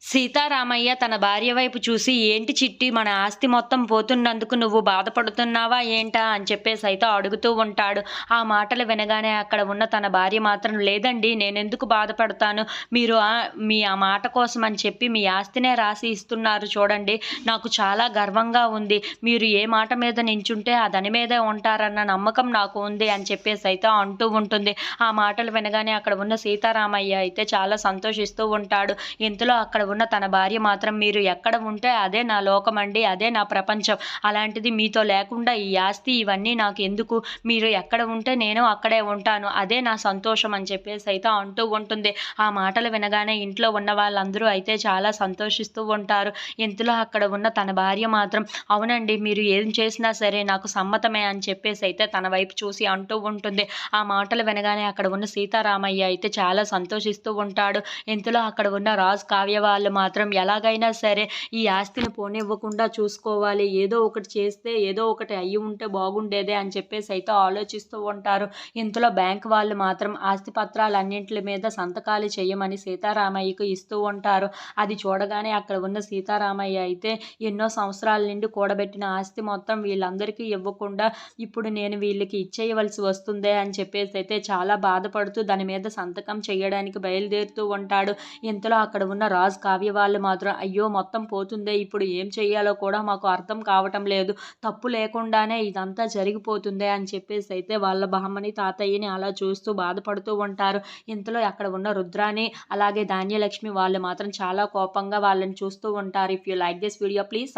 సీతారామయ్య తన భార్య వైపు చూసి, "ఏంటి చిట్టి, మన ఆస్తి మొత్తం పోతున్నందుకు నువ్వు బాధపడుతున్నావా ఏంటా?" అని చెప్పేసైతే అడుగుతూ ఉంటాడు. ఆ మాటలు వినగానే అక్కడ ఉన్న తన భార్య మాత్రం, "లేదండి, నేనెందుకు బాధపడతాను? మీరు మీ ఆ మాట కోసం అని చెప్పి మీ ఆస్తినే రాసి ఇస్తున్నారు చూడండి. నాకు చాలా గర్వంగా ఉంది. మీరు ఏ మాట మీద నించుంటే ఆ దాని మీదే ఉంటారన్న నమ్మకం నాకు ఉంది" అని చెప్పేసైతే అంటూ ఉంటుంది. ఆ మాటలు వినగానే అక్కడ ఉన్న సీతారామయ్య అయితే చాలా సంతోషిస్తూ ఉంటాడు. ఇంతలో అక్కడ ఉన్న తన భార్య మాత్రం, "మీరు ఎక్కడ ఉంటే అదే నా లోకమండి. అదే నా ప్రపంచం. అలాంటిది మీతో లేకుండా ఈ ఆస్తి ఇవన్నీ నాకెందుకు? మీరు ఎక్కడ ఉంటే నేను అక్కడే ఉంటాను. అదే నా సంతోషం" అని చెప్పేసైతే అంటూ ఉంటుంది. ఆ మాటలు వినగానే ఇంట్లో ఉన్న వాళ్ళందరూ అయితే చాలా సంతోషిస్తూ ఉంటారు. ఇంతలో అక్కడ ఉన్న తన భార్య మాత్రం, "అవునండి, మీరు ఏం చేసినా సరే నాకు సమ్మతమే" అని చెప్పేసైతే తన వైపు చూసి అంటూ ఉంటుంది. ఆ మాటలు వినగానే అక్కడ ఉన్న సీతారామయ్య అయితే చాలా సంతోషిస్తూ ఉంటాడు. ఇంతలో అక్కడ ఉన్న రాజు, కావ్య వాళ్ళు మాత్రం ఎలాగైనా సరే ఈ ఆస్తిని పోనివ్వకుండా చూసుకోవాలి. ఏదో ఒకటి చేస్తే ఏదో ఒకటి అయ్యి ఉంటే బాగుండేదే అని చెప్పేసైతే ఆలోచిస్తూ ఉంటారు. ఇంతలో బ్యాంక్ వాళ్ళు మాత్రం ఆస్తి పత్రాలన్నింటి మీద సంతకాలు చేయమని సీతారామయ్యకు ఇస్తూ ఉంటారు. అది చూడగానే అక్కడ ఉన్న సీతారామయ్య అయితే, ఎన్నో సంవత్సరాల నుండి కూడబెట్టిన ఆస్తి మొత్తం వీళ్ళందరికీ ఇవ్వకుండా ఇప్పుడు నేను వీళ్ళకి ఇచ్చేయవలసి వస్తుందే అని చెప్పేసైతే చాలా బాధపడుతూ దాని మీద సంతకం చేయడానికి బయలుదేరుతూ ఉంటాడు. ఇంతలో అక్కడ ఉన్న రాజు, కావ్య వాళ్ళు మాత్రం, "అయ్యో, మొత్తం పోతుందే, ఇప్పుడు ఏం చేయాలో కూడా మాకు అర్థం కావటం లేదు. తప్పు లేకుండానే ఇదంతా జరిగిపోతుందే" అని చెప్పేసైతే వాళ్ళ బామ్మని, తాతయ్యని అలా చూస్తూ బాధపడుతూ ఉంటారు. ఇంతలో అక్కడ ఉన్న రుద్రాని అలాగే ధాన్యలక్ష్మి వాళ్ళు మాత్రం చాలా కోపంగా వాళ్ళని చూస్తూ ఉంటారు. If you like this video, please